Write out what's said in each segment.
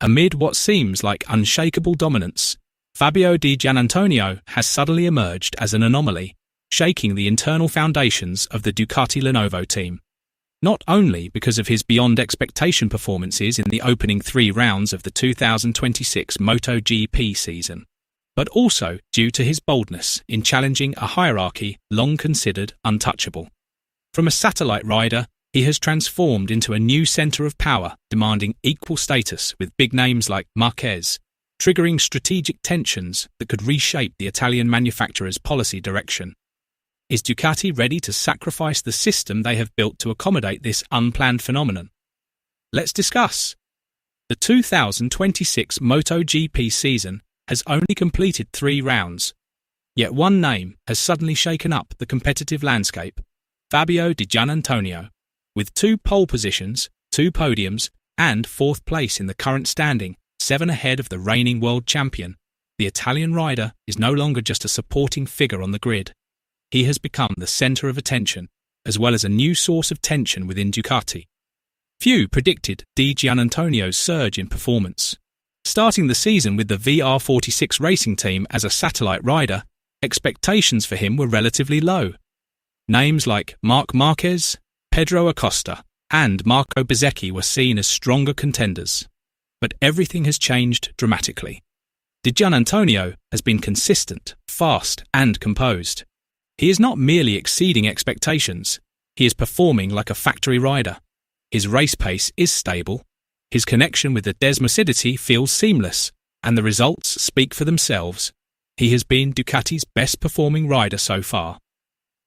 Amid what seems like unshakable dominance, Fabio Di Giannantonio has suddenly emerged as an anomaly, shaking the internal foundations of the Ducati Lenovo team. Not only because of his beyond expectation performances in the opening 3 rounds of the 2026 MotoGP season, but also due to his boldness in challenging a hierarchy long considered untouchable. From a satellite rider, he has transformed into a new centre of power, demanding equal status with big names like Marquez, triggering strategic tensions that could reshape the Italian manufacturer's policy direction. Is Ducati ready to sacrifice the system they have built to accommodate this unplanned phenomenon? Let's discuss. The 2026 MotoGP season has only completed 3 rounds, yet one name has suddenly shaken up the competitive landscape: Fabio Di Giannantonio. With 2 pole positions, 2 podiums, and 4th place in the current standing, 7 ahead of the reigning world champion, the Italian rider is no longer just a supporting figure on the grid. He has become the centre of attention, as well as a new source of tension within Ducati. Few predicted Di Giannantonio's surge in performance. Starting the season with the VR46 racing team as a satellite rider, expectations for him were relatively low. Names like Marc Marquez, Pedro Acosta, and Marco Bezzecchi were seen as stronger contenders. But everything has changed dramatically. Di Giannantonio has been consistent, fast, and composed. He is not merely exceeding expectations, he is performing like a factory rider. His race pace is stable, his connection with the Desmocidity feels seamless, and the results speak for themselves. He has been Ducati's best performing rider so far.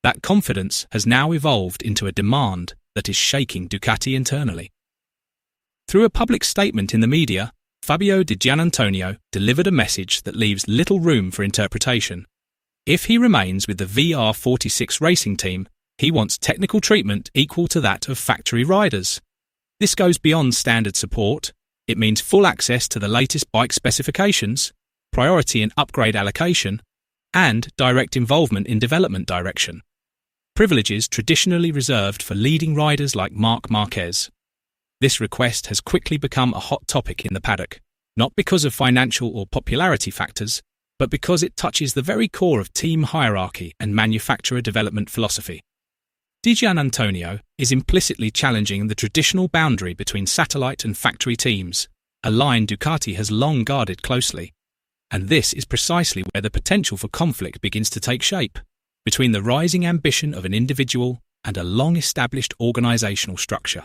That confidence has now evolved into a demand that is shaking Ducati internally. Through a public statement in the media, Fabio Di Giannantonio delivered a message that leaves little room for interpretation. If he remains with the VR46 racing team, he wants technical treatment equal to that of factory riders. This goes beyond standard support. It means full access to the latest bike specifications, priority in upgrade allocation, and direct involvement in development direction. Privileges traditionally reserved for leading riders like Marc Marquez. This request has quickly become a hot topic in the paddock, not because of financial or popularity factors, but because it touches the very core of team hierarchy and manufacturer development philosophy. Di Giannantonio is implicitly challenging the traditional boundary between satellite and factory teams, a line Ducati has long guarded closely. And this is precisely where the potential for conflict begins to take shape, between the rising ambition of an individual and a long-established organisational structure.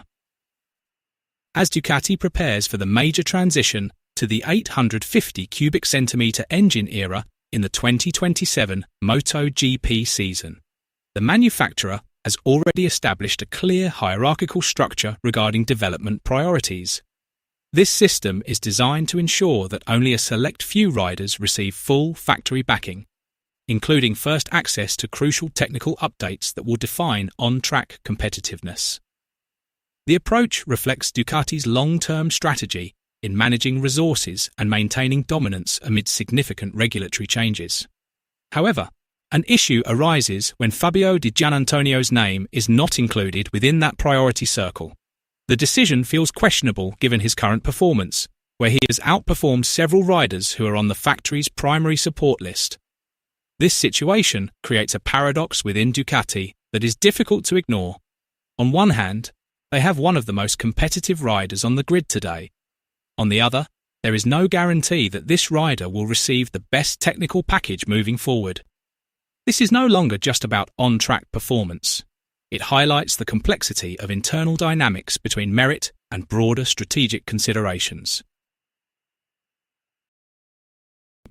As Ducati prepares for the major transition to the 850 cubic centimetre engine era in the 2027 MotoGP season, the manufacturer has already established a clear hierarchical structure regarding development priorities. This system is designed to ensure that only a select few riders receive full factory backing, including first access to crucial technical updates that will define on-track competitiveness. The approach reflects Ducati's long-term strategy in managing resources and maintaining dominance amid significant regulatory changes. However, an issue arises when Fabio Di Giannantonio's name is not included within that priority circle. The decision feels questionable given his current performance, where he has outperformed several riders who are on the factory's primary support list. This situation creates a paradox within Ducati that is difficult to ignore. On one hand, they have one of the most competitive riders on the grid today. On the other, there is no guarantee that this rider will receive the best technical package moving forward. This is no longer just about on-track performance. It highlights the complexity of internal dynamics between merit and broader strategic considerations.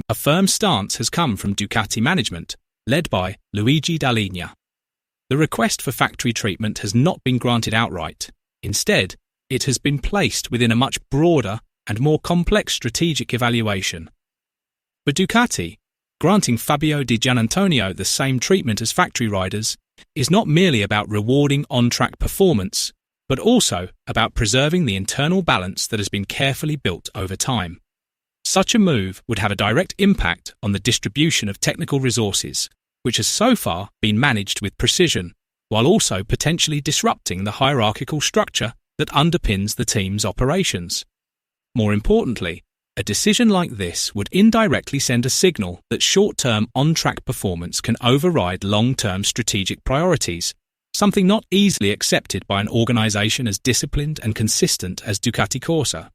A firm stance has come from Ducati management, led by Gigi Dall'Igna. The request for factory treatment has not been granted outright. Instead, it has been placed within a much broader and more complex strategic evaluation. For Ducati, granting Fabio Di Giannantonio the same treatment as factory riders is not merely about rewarding on-track performance, but also about preserving the internal balance that has been carefully built over time. Such a move would have a direct impact on the distribution of technical resources, which has so far been managed with precision, while also potentially disrupting the hierarchical structure that underpins the team's operations. More importantly, a decision like this would indirectly send a signal that short-term on-track performance can override long-term strategic priorities, something not easily accepted by an organization as disciplined and consistent as Ducati Corsa.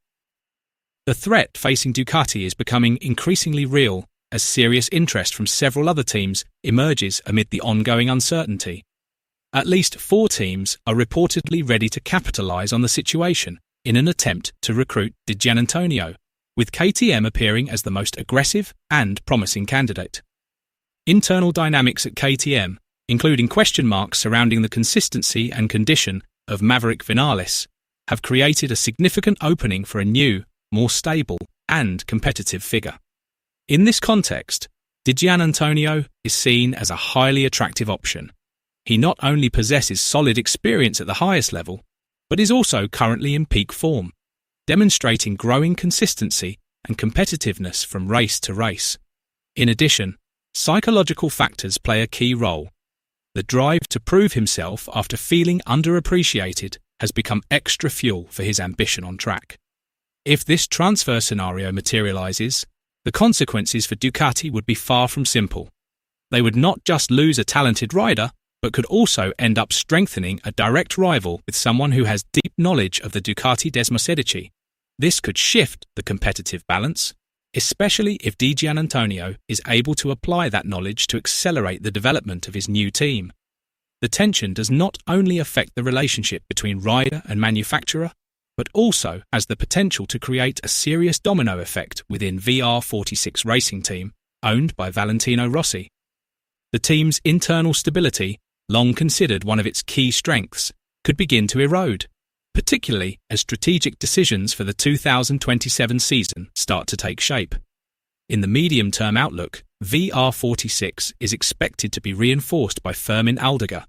The threat facing Ducati is becoming increasingly real as serious interest from several other teams emerges amid the ongoing uncertainty. At least 4 teams are reportedly ready to capitalize on the situation in an attempt to recruit Di Giannantonio, with KTM appearing as the most aggressive and promising candidate. Internal dynamics at KTM, including question marks surrounding the consistency and condition of Maverick Vinales, have created a significant opening for a new, more stable and competitive figure. In this context, Di Giannantonio is seen as a highly attractive option. He not only possesses solid experience at the highest level, but is also currently in peak form, demonstrating growing consistency and competitiveness from race to race. In addition, psychological factors play a key role. The drive to prove himself after feeling underappreciated has become extra fuel for his ambition on track. If this transfer scenario materializes, the consequences for Ducati would be far from simple. They would not just lose a talented rider, but could also end up strengthening a direct rival with someone who has deep knowledge of the Ducati Desmosedici. This could shift the competitive balance, especially if Di Giannantonio is able to apply that knowledge to accelerate the development of his new team. The tension does not only affect the relationship between rider and manufacturer, but also has the potential to create a serious domino effect within VR46 Racing Team, owned by Valentino Rossi. The team's internal stability, long considered one of its key strengths, could begin to erode, particularly as strategic decisions for the 2027 season start to take shape. In the medium-term outlook, VR46 is expected to be reinforced by Fermin Aldiger,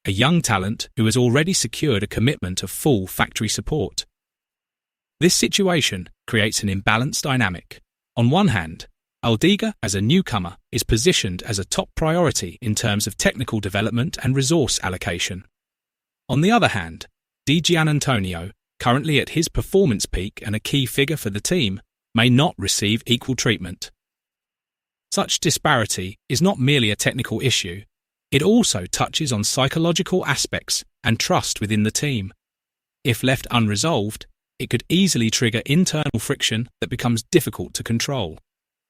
a young talent who has already secured a commitment of full factory support. This situation creates an imbalanced dynamic. On one hand, Aldiger, as a newcomer, is positioned as a top priority in terms of technical development and resource allocation. On the other hand, Di Giannantonio, currently at his performance peak and a key figure for the team, may not receive equal treatment. Such disparity is not merely a technical issue, it also touches on psychological aspects and trust within the team. If left unresolved, it could easily trigger internal friction that becomes difficult to control.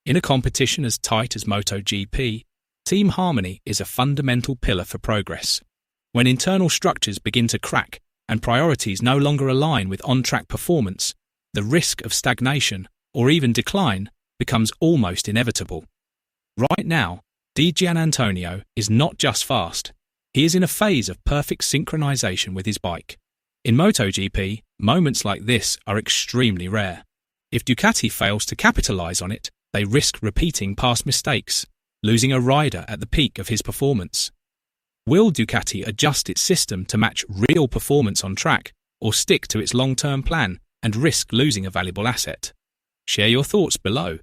In a competition as tight as MotoGP, team harmony is a fundamental pillar for progress. When internal structures begin to crack and priorities no longer align with on-track performance, the risk of stagnation or even decline becomes almost inevitable. Right now, Di Giannantonio is not just fast, he is in a phase of perfect synchronization with his bike. In MotoGP, moments like this are extremely rare. If Ducati fails to capitalize on it, they risk repeating past mistakes, losing a rider at the peak of his performance. Will Ducati adjust its system to match real performance on track, or stick to its long-term plan and risk losing a valuable asset? Share your thoughts below.